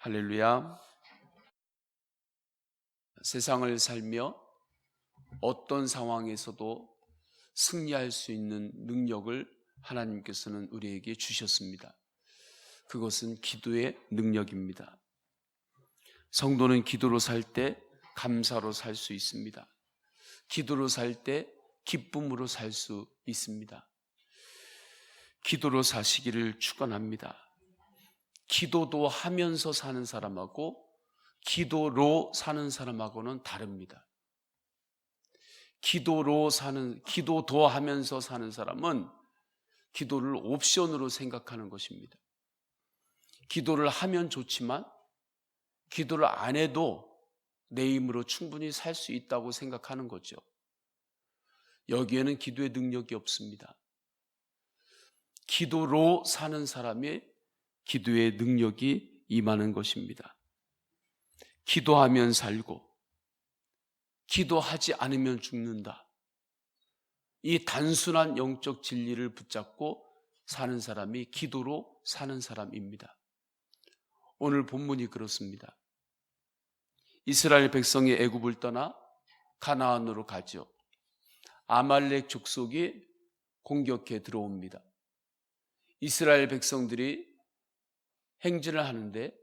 할렐루야. 세상을 살며 어떤 상황에서도 승리할 수 있는 능력을 하나님께서는 우리에게 주셨습니다. 그것은 기도의 능력입니다. 성도는 기도로 살 때 감사로 살 수 있습니다. 기도로 살 때 기쁨으로 살 수 있습니다. 기도로 사시기를 축원합니다. 기도도 하면서 사는 사람하고 기도로 사는 사람하고는 다릅니다. 기도도 하면서 사는 사람은 기도를 옵션으로 생각하는 것입니다. 기도를 하면 좋지만 기도를 안 해도 내 힘으로 충분히 살 수 있다고 생각하는 거죠. 여기에는 기도의 능력이 없습니다. 기도로 사는 사람의 기도의 능력이 임하는 것입니다. 기도하면 살고 기도하지 않으면 죽는다. 이 단순한 영적 진리를 붙잡고 사는 사람이 기도로 사는 사람입니다. 오늘 본문이 그렇습니다. 이스라엘 백성이 애굽을 떠나 가나안으로 가죠. 아말렉 족속이 공격해 들어옵니다. 이스라엘 백성들이 행진을 하는데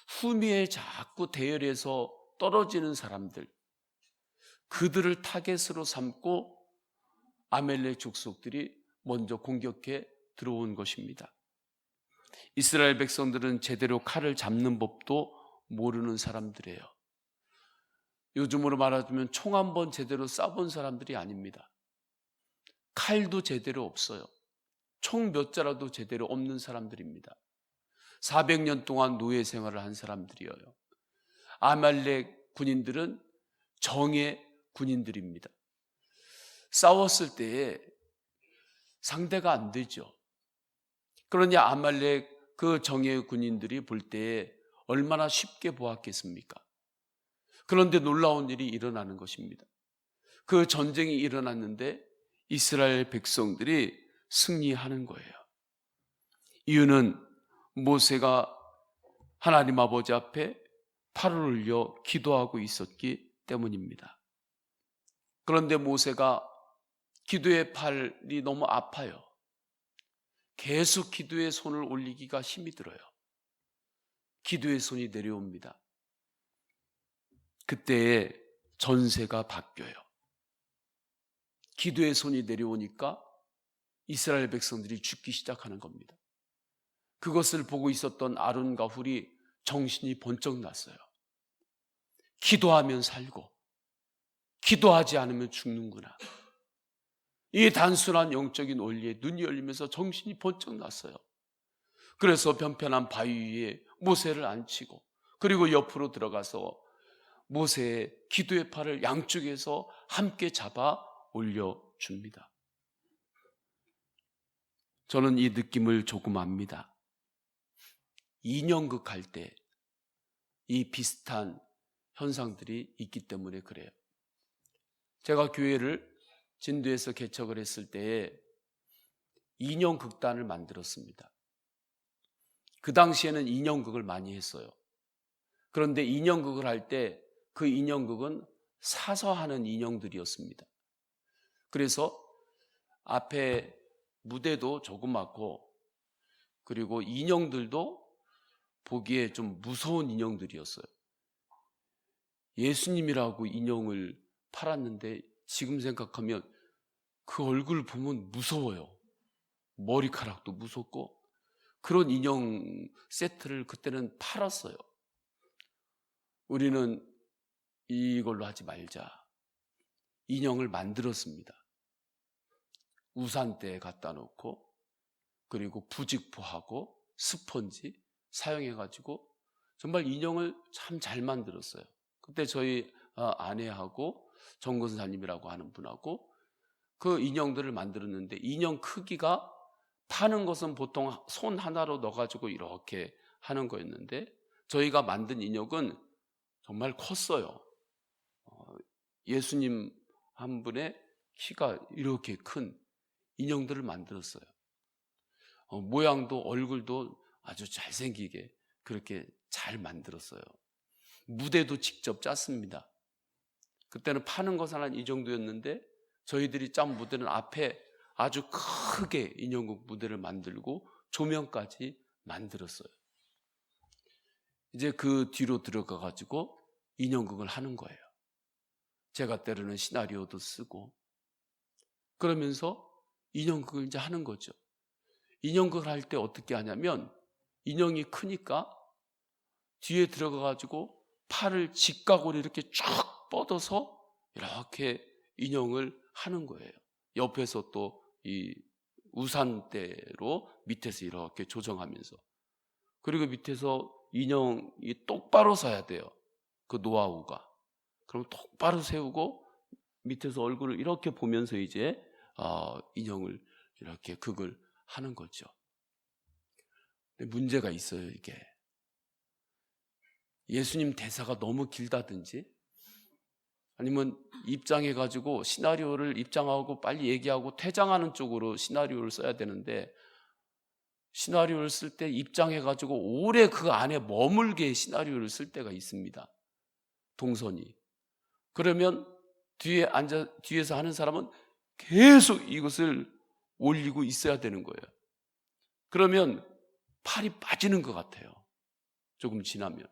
후미에 자꾸 대열에서 떨어지는 사람들, 그들을 타겟으로 삼고 아말렉 족속들이 먼저 공격해 들어온 것입니다. 이스라엘 백성들은 제대로 칼을 잡는 법도 모르는 사람들이에요. 요즘으로 말하자면 총 한 번 제대로 쏴본 사람들이 아닙니다. 칼도 제대로 없어요. 총 몇 자라도 제대로 없는 사람들입니다. 400년 동안 노예 생활을 한 사람들이에요. 아말렉 군인들은 정의 군인들입니다. 싸웠을 때에 상대가 안 되죠. 그러니 아말렉 그 정의 군인들이 볼 때에 얼마나 쉽게 보았겠습니까? 그런데 놀라운 일이 일어나는 것입니다. 그 전쟁이 일어났는데 이스라엘 백성들이 승리하는 거예요. 이유는 모세가 하나님 아버지 앞에 팔을 올려 기도하고 있었기 때문입니다. 그런데 모세가 기도의 팔이 너무 아파요. 계속 기도의 손을 올리기가 힘이 들어요. 기도의 손이 내려옵니다. 그때에 전세가 바뀌어요. 기도의 손이 내려오니까 이스라엘 백성들이 죽기 시작하는 겁니다. 그것을 보고 있었던 아론과 훌이 정신이 번쩍 났어요. 기도하면 살고 기도하지 않으면 죽는구나. 이 단순한 영적인 원리에 눈이 열리면서 정신이 번쩍 났어요. 그래서 편편한 바위 위에 모세를 앉히고 그리고 옆으로 들어가서 모세의 기도의 팔을 양쪽에서 함께 잡아 올려줍니다. 저는 이 느낌을 조금 압니다. 인형극 할 때 이 비슷한 현상들이 있기 때문에 그래요. 제가 교회를 진도에서 개척을 했을 때에 인형극단을 만들었습니다. 그 당시에는 인형극을 많이 했어요. 그런데 인형극을 할 때 그 인형극은 사서 하는 인형들이었습니다. 그래서 앞에 무대도 조그맣고 그리고 인형들도 보기에 좀 무서운 인형들이었어요. 예수님이라고 인형을 팔았는데 지금 생각하면 그 얼굴 보면 무서워요. 머리카락도 무섭고 그런 인형 세트를 그때는 팔았어요. 우리는 이걸로 하지 말자. 인형을 만들었습니다. 우산대에 갖다 놓고 그리고 부직포하고 스펀지 사용해가지고 정말 인형을 참 잘 만들었어요. 그때 저희 아내하고 정건사님이라고 하는 분하고 그 인형들을 만들었는데 인형 크기가 파는 것은 보통 손 하나로 넣어가지고 이렇게 하는 거였는데 저희가 만든 인형은 정말 컸어요. 예수님 한 분의 키가 이렇게 큰 인형들을 만들었어요. 모양도 얼굴도 아주 잘생기게 그렇게 잘 만들었어요. 무대도 직접 짰습니다. 그때는 파는 것은 한 이 정도였는데 저희들이 짠 무대는 앞에 아주 크게 인형극 무대를 만들고 조명까지 만들었어요. 이제 그 뒤로 들어가 가지고 인형극을 하는 거예요. 제가 때로는 시나리오도 쓰고 그러면서 인형극을 이제 하는 거죠. 인형극을 할 때 어떻게 하냐면 인형이 크니까 뒤에 들어가 가지고 팔을 직각으로 이렇게 쫙 뻗어서 이렇게 인형을 하는 거예요. 옆에서 또 이 우산대로 밑에서 이렇게 조정하면서, 그리고 밑에서 인형이 똑바로 서야 돼요. 그 노하우가. 그럼 똑바로 세우고 밑에서 얼굴을 이렇게 보면서 이제 인형을 이렇게 극을 하는 거죠. 근데 문제가 있어요. 이게 예수님 대사가 너무 길다든지 아니면 입장해가지고 시나리오를 입장하고 빨리 얘기하고 퇴장하는 쪽으로 시나리오를 써야 되는데, 시나리오를 쓸 때 입장해가지고 오래 그 안에 머물게 시나리오를 쓸 때가 있습니다. 동선이. 그러면 뒤에서 하는 사람은 계속 이것을 올리고 있어야 되는 거예요. 그러면 팔이 빠지는 것 같아요. 조금 지나면.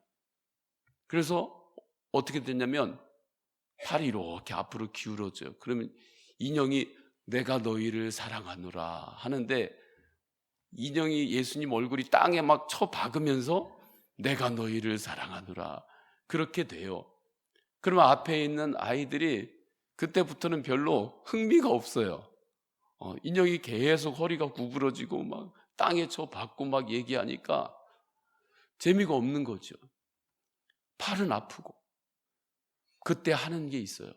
그래서 어떻게 됐냐면 팔이 이렇게 앞으로 기울어져요. 그러면 인형이 내가 너희를 사랑하노라 하는데 인형이 예수님 얼굴이 땅에 막 쳐박으면서 내가 너희를 사랑하노라 그렇게 돼요. 그러면 앞에 있는 아이들이 그때부터는 별로 흥미가 없어요. 인형이 계속 허리가 구부러지고 막 땅에 쳐박고 막 얘기하니까 재미가 없는 거죠. 팔은 아프고. 그때 하는 게 있어요.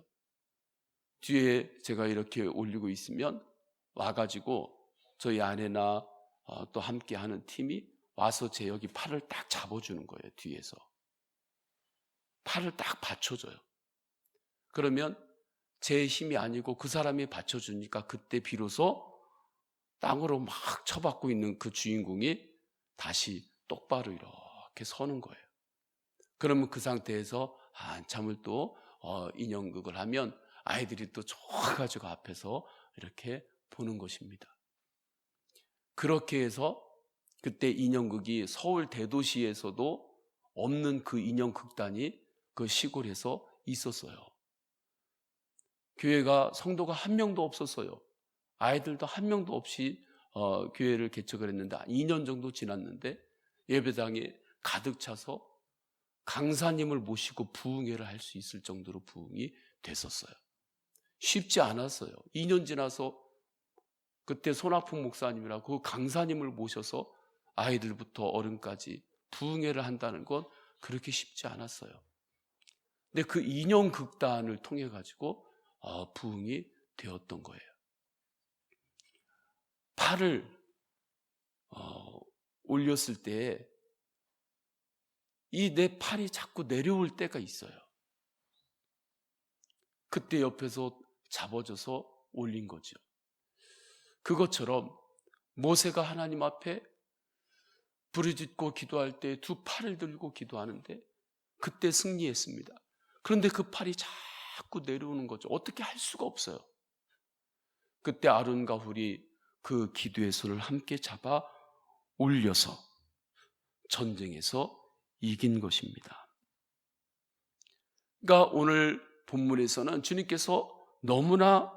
뒤에 제가 이렇게 올리고 있으면 와가지고 저희 아내나 또 함께 하는 팀이 와서 제 여기 팔을 딱 잡아주는 거예요. 뒤에서 팔을 딱 받쳐줘요. 그러면 제 힘이 아니고 그 사람이 받쳐주니까 그때 비로소 땅으로 막 쳐박고 있는 그 주인공이 다시 똑바로 이렇게 서는 거예요. 그러면 그 상태에서 한참을 또 인형극을 하면 아이들이 또 좋아가지고 앞에서 이렇게 보는 것입니다. 그렇게 해서 그때 인형극이 서울 대도시에서도 없는 그 인형극단이 그 시골에서 있었어요. 교회가 성도가 한 명도 없었어요. 아이들도 한 명도 없이 교회를 개척을 했는데 2년 정도 지났는데 예배당에 가득 차서 강사님을 모시고 부흥회를 할 수 있을 정도로 부흥이 됐었어요. 쉽지 않았어요. 2년 지나서 그때 손아풍 목사님이라고 그 강사님을 모셔서 아이들부터 어른까지 부흥회를 한다는 건 그렇게 쉽지 않았어요. 근데 그 인형 극단을 통해 가지고 부흥이 되었던 거예요. 팔을 올렸을 때 이 내 팔이 자꾸 내려올 때가 있어요. 그때 옆에서 잡아줘서 올린 거죠. 그것처럼 모세가 하나님 앞에 부르짖고 기도할 때 두 팔을 들고 기도하는데 그때 승리했습니다. 그런데 그 팔이 자꾸 내려오는 거죠. 어떻게 할 수가 없어요. 그때 아론과 훌이 그 기도의 손을 함께 잡아 올려서 전쟁에서 이긴 것입니다. 그러니까 오늘 본문에서는 주님께서 너무나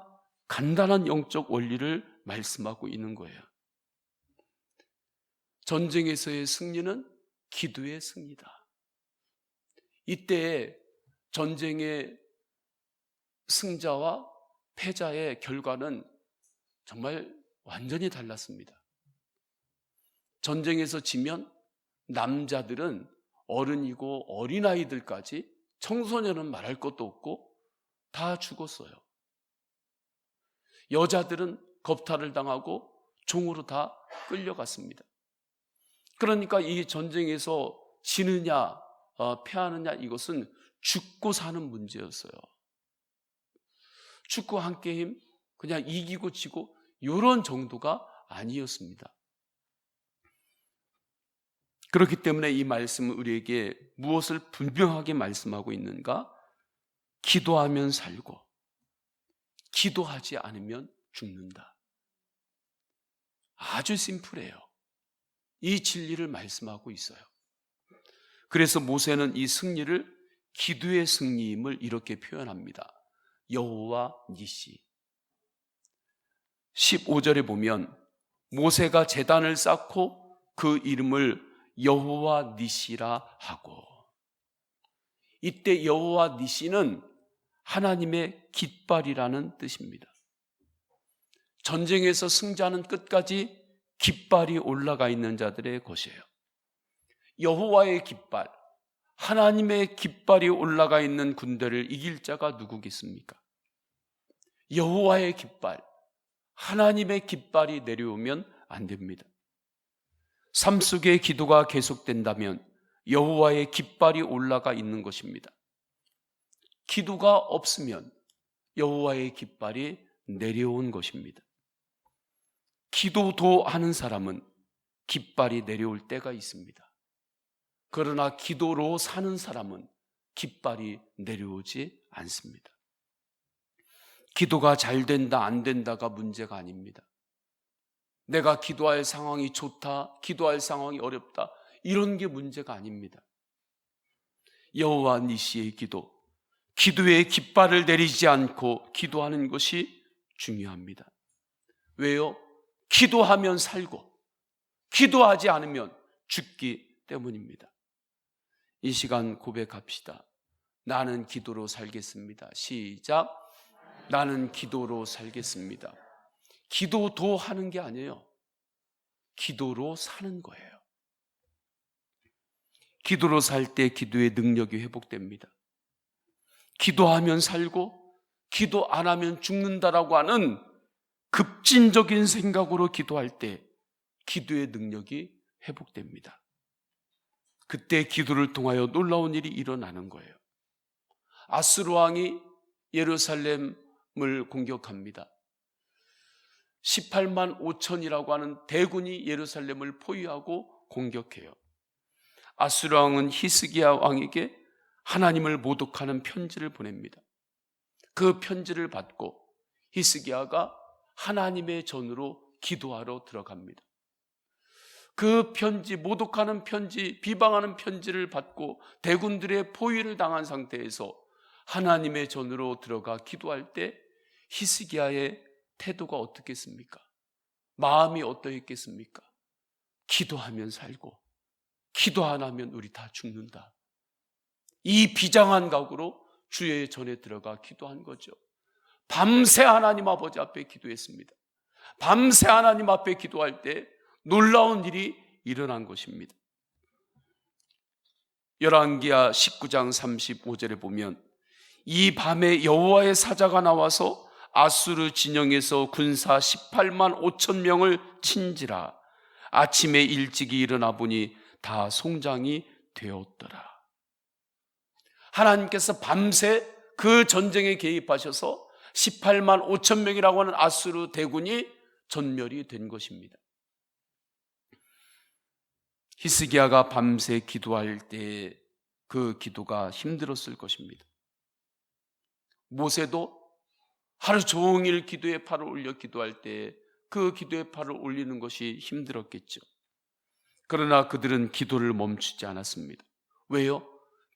간단한 영적 원리를 말씀하고 있는 거예요. 전쟁에서의 승리는 기도의 승리다. 이때 전쟁의 승자와 패자의 결과는 정말 완전히 달랐습니다. 전쟁에서 지면 남자들은 어른이고 어린아이들까지 청소년은 말할 것도 없고 다 죽었어요. 여자들은 겁탈을 당하고 종으로 다 끌려갔습니다. 그러니까 이 전쟁에서 지느냐 패하느냐 이것은 죽고 사는 문제였어요. 축구 한 게임 그냥 이기고 지고 이런 정도가 아니었습니다. 그렇기 때문에 이 말씀은 우리에게 무엇을 분명하게 말씀하고 있는가? 기도하면 살고 기도하지 않으면 죽는다. 아주 심플해요. 이 진리를 말씀하고 있어요. 그래서 모세는 이 승리를 기도의 승리임을 이렇게 표현합니다. 여호와 니시. 15절에 보면 모세가 제단을 쌓고 그 이름을 여호와 니시라 하고, 이때 여호와 니시는 하나님의 깃발이라는 뜻입니다. 전쟁에서 승자는 끝까지 깃발이 올라가 있는 자들의 것이에요. 여호와의 깃발, 하나님의 깃발이 올라가 있는 군대를 이길 자가 누구겠습니까? 여호와의 깃발, 하나님의 깃발이 내려오면 안 됩니다. 삶 속에 기도가 계속된다면 여호와의 깃발이 올라가 있는 것입니다. 기도가 없으면 여호와의 깃발이 내려온 것입니다. 기도도 하는 사람은 깃발이 내려올 때가 있습니다. 그러나 기도로 사는 사람은 깃발이 내려오지 않습니다. 기도가 잘 된다, 안 된다가 문제가 아닙니다. 내가 기도할 상황이 좋다, 기도할 상황이 어렵다, 이런 게 문제가 아닙니다. 여호와 니시의 기도, 기도의 깃발을 내리지 않고 기도하는 것이 중요합니다. 왜요? 기도하면 살고 기도하지 않으면 죽기 때문입니다. 이 시간 고백합시다. 나는 기도로 살겠습니다. 시작. 나는 기도로 살겠습니다. 기도도 하는 게 아니에요. 기도로 사는 거예요. 기도로 살 때 기도의 능력이 회복됩니다. 기도하면 살고 기도 안 하면 죽는다라고 하는 급진적인 생각으로 기도할 때 기도의 능력이 회복됩니다. 그때 기도를 통하여 놀라운 일이 일어나는 거예요. 아수르 왕이 예루살렘을 공격합니다. 18만 5천이라고 하는 대군이 예루살렘을 포위하고 공격해요. 아수르 왕은 히스기야 왕에게 하나님을 모독하는 편지를 보냅니다. 그 편지를 받고 히스기야가 하나님의 전으로 기도하러 들어갑니다. 그 편지, 모독하는 편지, 비방하는 편지를 받고 대군들의 포위를 당한 상태에서 하나님의 전으로 들어가 기도할 때 히스기야의 태도가 어떻겠습니까? 마음이 어떠했겠습니까? 기도하면 살고 기도 안 하면 우리 다 죽는다. 이 비장한 각오로 주의 전에 들어가 기도한 거죠. 밤새 하나님 아버지 앞에 기도했습니다. 밤새 하나님 앞에 기도할 때 놀라운 일이 일어난 것입니다. 열왕기하 19장 35절에 보면 이 밤에 여호와의 사자가 나와서 아수르 진영에서 군사 18만 5천 명을 친지라. 아침에 일찍이 일어나 보니 다 송장이 되었더라. 하나님께서 밤새 그 전쟁에 개입하셔서 18만 5천 명이라고 하는 아수르 대군이 전멸이 된 것입니다. 히스기야가 밤새 기도할 때 그 기도가 힘들었을 것입니다. 모세도 하루 종일 기도의 팔을 올려 기도할 때 그 기도의 팔을 올리는 것이 힘들었겠죠. 그러나 그들은 기도를 멈추지 않았습니다. 왜요?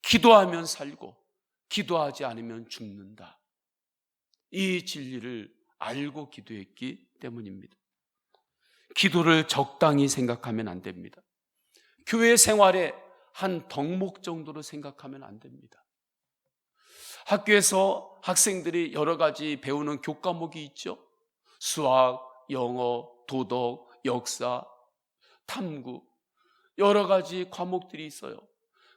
기도하면 살고 기도하지 않으면 죽는다. 이 진리를 알고 기도했기 때문입니다. 기도를 적당히 생각하면 안 됩니다. 교회 생활에 한 덕목 정도로 생각하면 안 됩니다. 학교에서 학생들이 여러 가지 배우는 교과목이 있죠. 수학, 영어, 도덕, 역사, 탐구, 여러 가지 과목들이 있어요.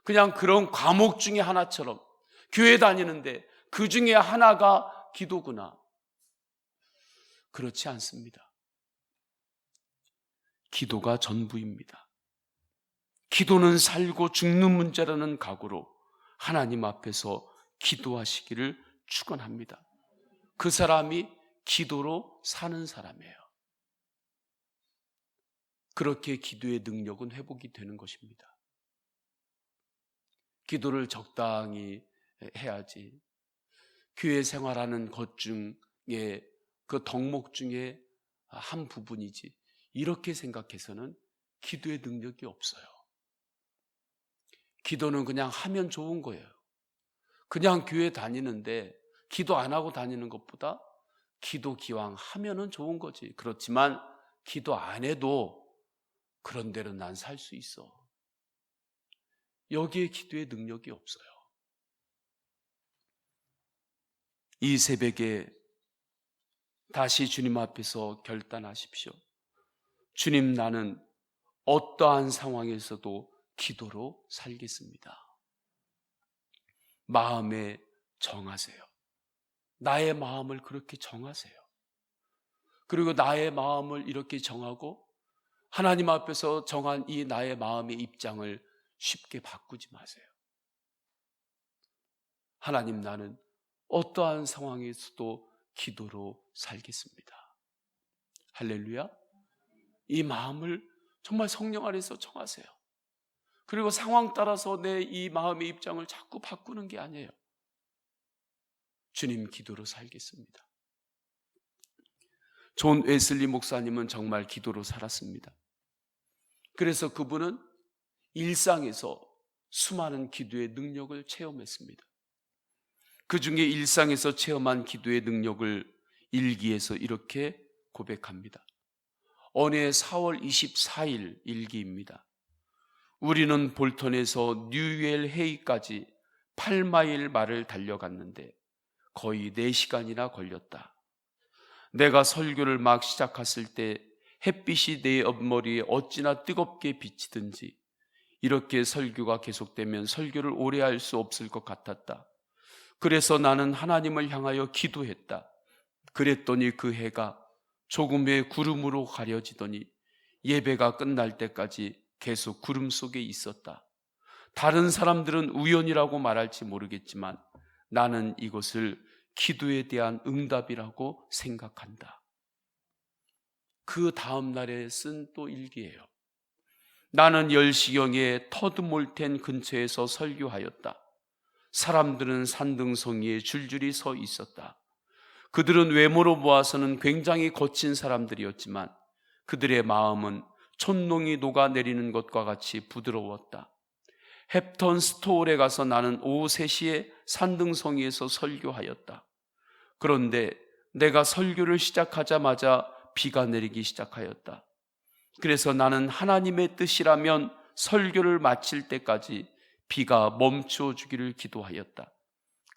그냥 그런 과목 중에 하나처럼 교회 다니는데 그 중에 하나가 기도구나. 그렇지 않습니다. 기도가 전부입니다. 기도는 살고 죽는 문제라는 각오로 하나님 앞에서 기도하시기를 축원합니다. 그 사람이 기도로 사는 사람이에요. 그렇게 기도의 능력은 회복이 되는 것입니다. 기도를 적당히 해야지. 교회 생활하는 것 중에 그 덕목 중에 한 부분이지. 이렇게 생각해서는 기도의 능력이 없어요. 기도는 그냥 하면 좋은 거예요. 그냥 교회 다니는데 기도 안 하고 다니는 것보다 기도 기왕 하면은 좋은 거지. 그렇지만 기도 안 해도 그런 대로 난 살 수 있어. 여기에 기도의 능력이 없어요. 이 새벽에 다시 주님 앞에서 결단하십시오. 주님, 나는 어떠한 상황에서도 기도로 살겠습니다. 마음에 정하세요. 나의 마음을 그렇게 정하세요. 그리고 나의 마음을 이렇게 정하고 하나님 앞에서 정한 이 나의 마음의 입장을 쉽게 바꾸지 마세요. 하나님, 나는 어떠한 상황에서도 기도로 살겠습니다. 할렐루야. 이 마음을 정말 성령 안에서 정하세요. 그리고 상황 따라서 내 이 마음의 입장을 자꾸 바꾸는 게 아니에요. 주님, 기도로 살겠습니다. 존 웨슬리 목사님은 정말 기도로 살았습니다. 그래서 그분은 일상에서 수많은 기도의 능력을 체험했습니다. 그 중에 일상에서 체험한 기도의 능력을 일기에서 이렇게 고백합니다. 어느 4월 24일 일기입니다. 우리는 볼턴에서 뉴웰 헤이까지 8마일 말을 달려갔는데 거의 4시간이나 걸렸다. 내가 설교를 막 시작했을 때 햇빛이 내 옆머리에 어찌나 뜨겁게 비치든지 이렇게 설교가 계속되면 설교를 오래 할 수 없을 것 같았다. 그래서 나는 하나님을 향하여 기도했다. 그랬더니 그 해가 조금의 구름으로 가려지더니 예배가 끝날 때까지 계속 구름 속에 있었다. 다른 사람들은 우연이라고 말할지 모르겠지만 나는 이것을 기도에 대한 응답이라고 생각한다. 그 다음 날에 쓴 또 일기예요. 나는 10시경에 터드몰텐 근처에서 설교하였다. 사람들은 산등성이에 줄줄이 서 있었다. 그들은 외모로 보아서는 굉장히 거친 사람들이었지만 그들의 마음은 촛농이 녹아내리는 것과 같이 부드러웠다. 헵턴 스토어에 가서 나는 오후 3시에 산등성이에서 설교하였다. 그런데 내가 설교를 시작하자마자 비가 내리기 시작하였다. 그래서 나는 하나님의 뜻이라면 설교를 마칠 때까지 비가 멈추어 주기를 기도하였다.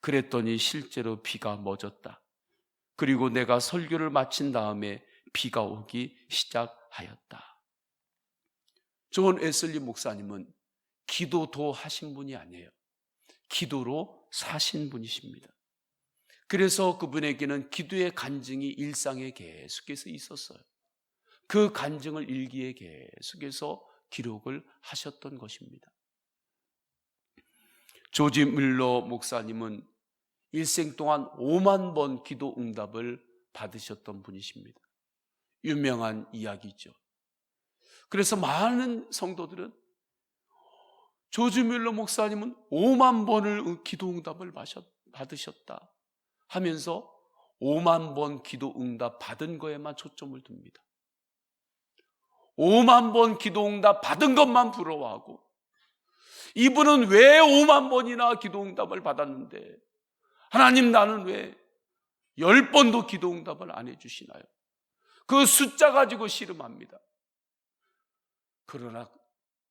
그랬더니 실제로 비가 멎었다. 그리고 내가 설교를 마친 다음에 비가 오기 시작하였다. 존 웨슬리 목사님은 기도도 하신 분이 아니에요. 기도로 사신 분이십니다. 그래서 그분에게는 기도의 간증이 일상에 계속해서 있었어요. 그 간증을 일기에 계속해서 기록을 하셨던 것입니다. 조지 뮬러 목사님은 일생 동안 5만 번 기도 응답을 받으셨던 분이십니다. 유명한 이야기죠. 그래서 많은 성도들은 조지 뮬러 목사님은 5만 번을 기도 응답을 받으셨다 하면서 5만 번 기도 응답 받은 거에만 초점을 둡니다. 5만 번 기도 응답 받은 것만 부러워하고 이분은 왜 5만 번이나 기도 응답을 받았는데 하나님, 나는 왜 10번도 기도 응답을 안 해주시나요? 그 숫자 가지고 씨름합니다. 그러나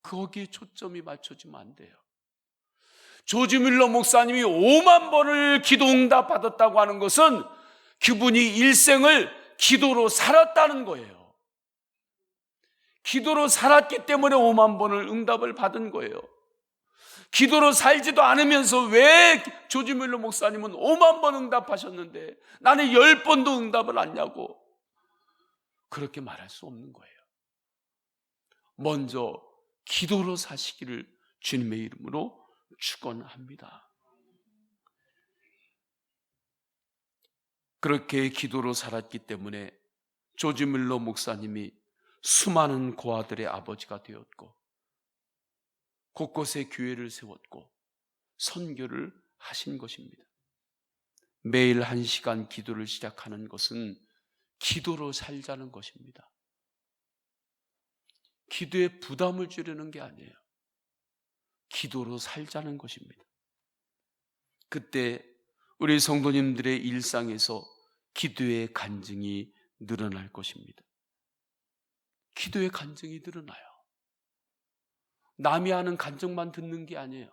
거기에 초점이 맞춰지면 안 돼요. 조지 뮬러 목사님이 5만 번을 기도 응답 받았다고 하는 것은 그분이 일생을 기도로 살았다는 거예요. 기도로 살았기 때문에 5만 번을 응답을 받은 거예요. 기도로 살지도 않으면서 왜 조지 뮬러 목사님은 5만 번 응답하셨는데 나는 10번도 응답을 안냐고, 그렇게 말할 수 없는 거예요. 먼저 기도로 사시기를 주님의 이름으로 축원합니다. 그렇게 기도로 살았기 때문에 조지 뮬러 목사님이 수많은 고아들의 아버지가 되었고 곳곳에 교회를 세웠고 선교를 하신 것입니다. 매일 1시간 기도를 시작하는 것은 기도로 살자는 것입니다. 기도에 부담을 주려는 게 아니에요. 기도로 살자는 것입니다. 그때 우리 성도님들의 일상에서 기도의 간증이 늘어날 것입니다. 기도의 간증이 늘어나요. 남이 하는 간증만 듣는 게 아니에요.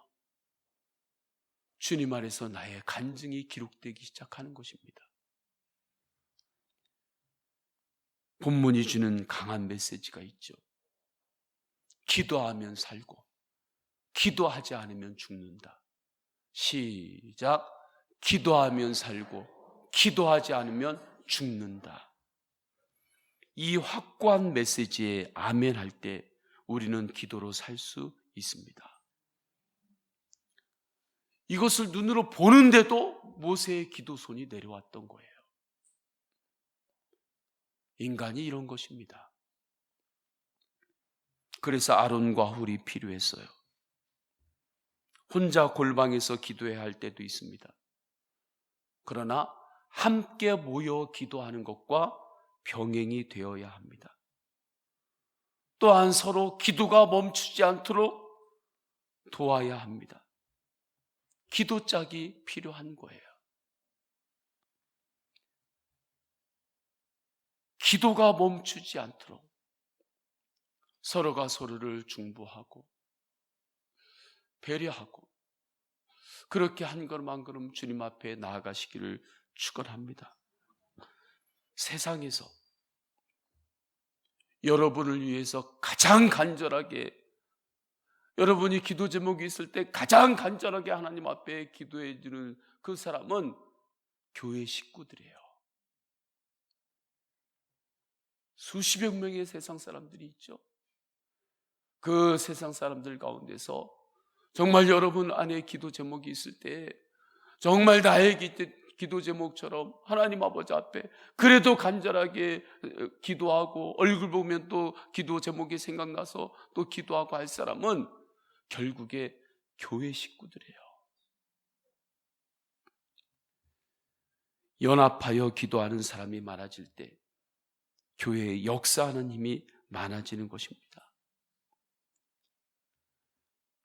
주님 안에서 나의 간증이 기록되기 시작하는 것입니다. 본문이 주는 강한 메시지가 있죠. 기도하면 살고 기도하지 않으면 죽는다. 시작. 기도하면 살고 기도하지 않으면 죽는다. 이 확고한 메시지에 아멘 할 때 우리는 기도로 살 수 있습니다. 이것을 눈으로 보는데도 모세의 기도손이 내려왔던 거예요. 인간이 이런 것입니다. 그래서 아론과 훌이 필요했어요. 혼자 골방에서 기도해야 할 때도 있습니다. 그러나 함께 모여 기도하는 것과 병행이 되어야 합니다. 또한 서로 기도가 멈추지 않도록 도와야 합니다. 기도짝이 필요한 거예요. 기도가 멈추지 않도록 서로가 서로를 중보하고 배려하고 그렇게 한 걸음 한 걸음 주님 앞에 나아가시기를 축원합니다. 세상에서 여러분을 위해서 가장 간절하게, 여러분이 기도 제목이 있을 때 가장 간절하게 하나님 앞에 기도해 주는 그 사람은 교회 식구들이에요. 수십여 명의 세상 사람들이 있죠. 그 세상 사람들 가운데서 정말 여러분 안에 기도 제목이 있을 때 정말 나의 기도 제목처럼 하나님 아버지 앞에 그래도 간절하게 기도하고 얼굴 보면 또 기도 제목이 생각나서 또 기도하고 할 사람은 결국에 교회 식구들이에요. 연합하여 기도하는 사람이 많아질 때 교회에 역사하는 힘이 많아지는 것입니다.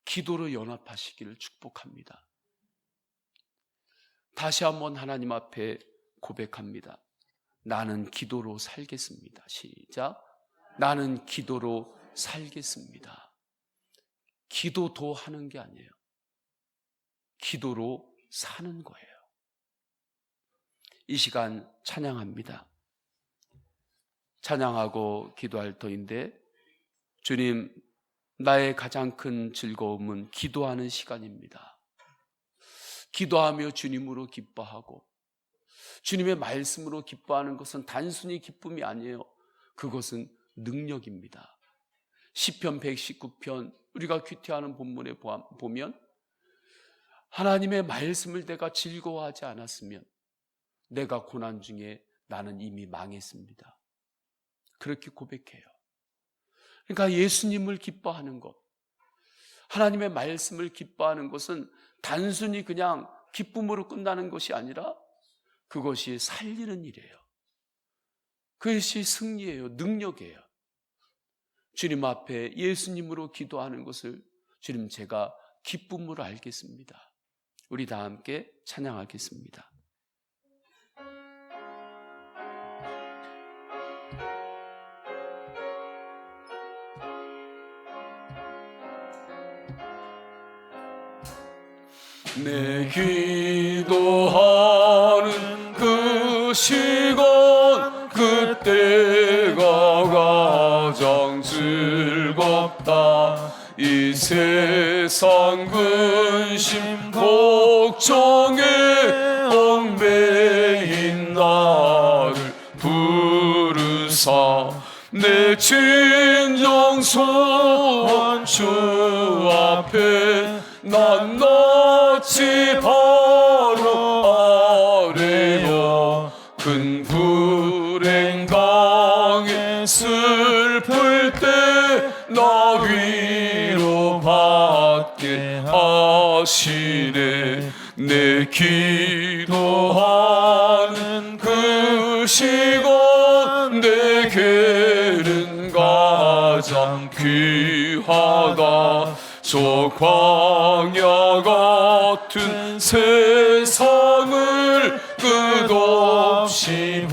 기도로 연합하시기를 축복합니다. 다시 한번 하나님 앞에 고백합니다. 나는 기도로 살겠습니다. 시작. 나는 기도로 살겠습니다. 기도도 하는 게 아니에요. 기도로 사는 거예요. 이 시간 찬양합니다. 찬양하고 기도할 터인데, 주님, 나의 가장 큰 즐거움은 기도하는 시간입니다. 기도하며 주님으로 기뻐하고 주님의 말씀으로 기뻐하는 것은 단순히 기쁨이 아니에요. 그것은 능력입니다. 시편 119편 우리가 큐티하는 본문에 보면 하나님의 말씀을 내가 즐거워하지 않았으면 내가 고난 중에 나는 이미 망했습니다. 그렇게 고백해요. 그러니까 예수님을 기뻐하는 것, 하나님의 말씀을 기뻐하는 것은 단순히 그냥 기쁨으로 끝나는 것이 아니라 그것이 살리는 일이에요. 그것이 승리예요. 능력이에요. 주님 앞에 예수님으로 기도하는 것을 주님 제가 기쁨으로 알겠습니다. 우리 다 함께 찬양하겠습니다. 내 기도하는 그 시간 그때가 가장 즐겁다. 이 세상 근심 걱정에 얽매인 나를 부르사 내 진정 소원 주 앞에 난 낯이 바로 아래여 큰 불행 강에 슬플 때 나 위로받게 하소서. 하시네. 내 기도하는 그 시간 내게는 가장 귀하다. 저 광야 같은 세상을 끝없이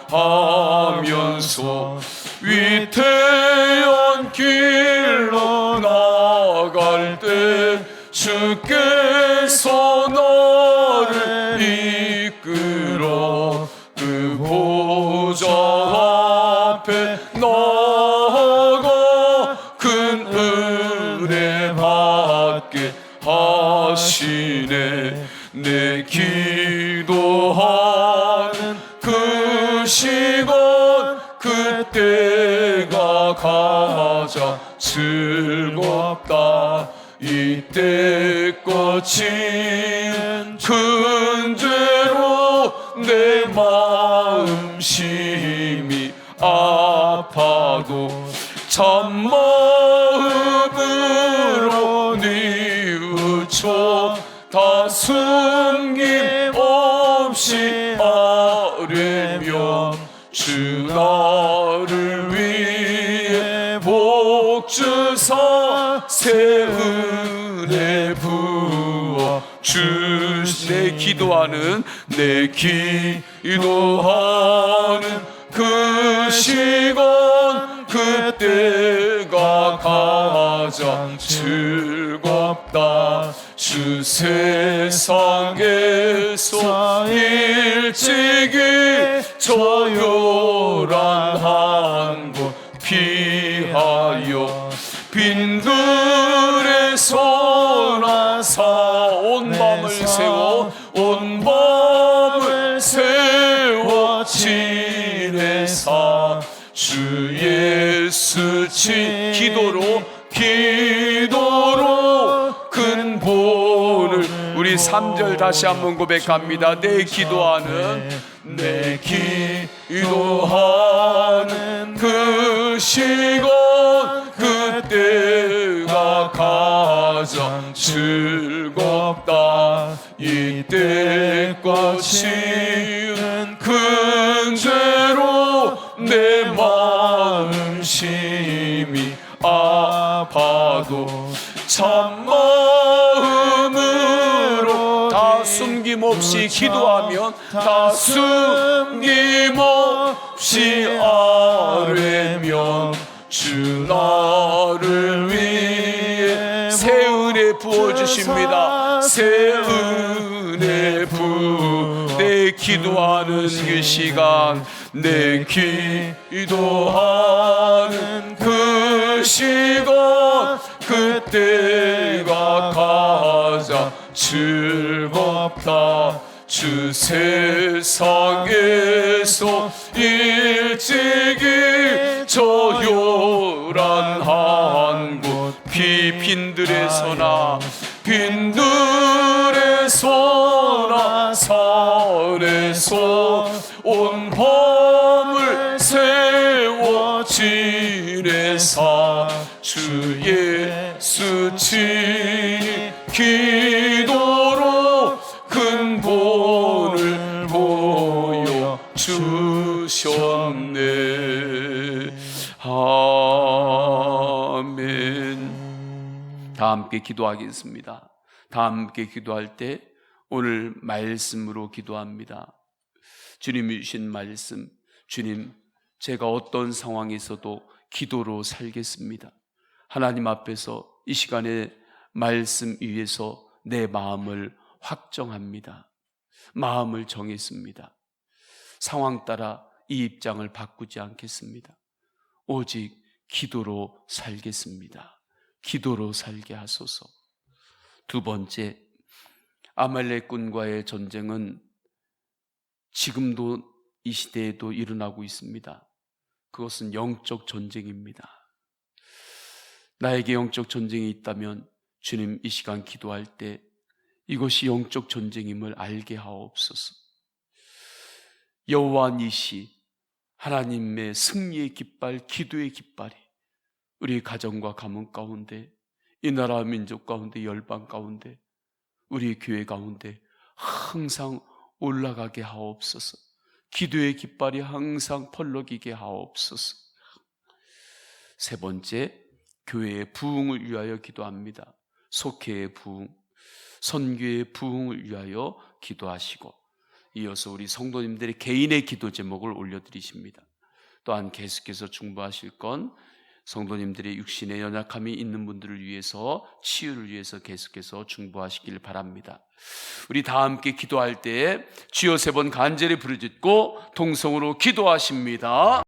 방황하면서 위태한 길로 나갈 때 주께서 나를 이끌어 그 보좌 앞에 나아가 큰 은혜 받게 하시네. 내 기도하는 그 시간 그때가 가장 즐겁다. 이때 거친 큰 죄로 내 마음 심히 아파도 참마음으로 뉘우쳐 다 숨김없이 아뢰면 주 나를 위해 복 주사 새 은혜 부어 주시네. 내 기도하는 그 시간 그때가 가장 즐겁다. 주 세상에서 일찍이 저 요란한 곳 피하여 빈들에서 나사 온 밤을 세워 지내사 주 예수 기도로 큰 본을 우리 3절 다시 한번 고백합니다. 내 기도하는 그 시간 그때가 가장 즐겁다. 이때껏 지은 큰 죄로 내 마음 심히 아파도 참마음으로 다 숨김없이 기도하면 다 숨김없이 아뢰면 주 나를 위해 새 은혜 부어주십니다. 새 은혜 내 기도하는 그 시간 내 기도하는 그 시간 그때가 가장 즐겁다. 주 세상에서 일찍이 저 요란한 곳 빈들에서나 산에서 온 밤을 세워 지내사 주 예수 친히 기도로 큰 본을 보여 주셨네. 아멘. 다 함께 기도하겠습니다. 다 함께 기도할 때 오늘 말씀으로 기도합니다. 주님이 주신 말씀, 주님, 제가 어떤 상황에서도 기도로 살겠습니다. 하나님 앞에서 이 시간에 말씀 위에서 내 마음을 확정합니다. 마음을 정했습니다. 상황 따라 이 입장을 바꾸지 않겠습니다. 오직 기도로 살겠습니다. 기도로 살게 하소서. 두 번째, 아말렉군과의 전쟁은 지금도 이 시대에도 일어나고 있습니다. 그것은 영적 전쟁입니다. 나에게 영적 전쟁이 있다면 주님 이 시간 기도할 때 이것이 영적 전쟁임을 알게 하옵소서. 여호와 니시 하나님의 승리의 깃발, 기도의 깃발이 우리 가정과 가문 가운데 이 나라 민족 가운데, 열방 가운데, 우리 교회 가운데 항상 올라가게 하옵소서. 기도의 깃발이 항상 펄럭이게 하옵소서. 세 번째, 교회의 부흥을 위하여 기도합니다. 속회의 부흥, 선교의 부흥을 위하여 기도하시고, 이어서 우리 성도님들의 개인의 기도 제목을 올려드리십니다. 또한 계속해서 중보하실 건 성도님들의 육신의 연약함이 있는 분들을 위해서, 치유를 위해서 계속해서 중보하시길 바랍니다. 우리 다 함께 기도할 때에 주여 세 번 간절히 부르짖고 통성으로 기도하십니다.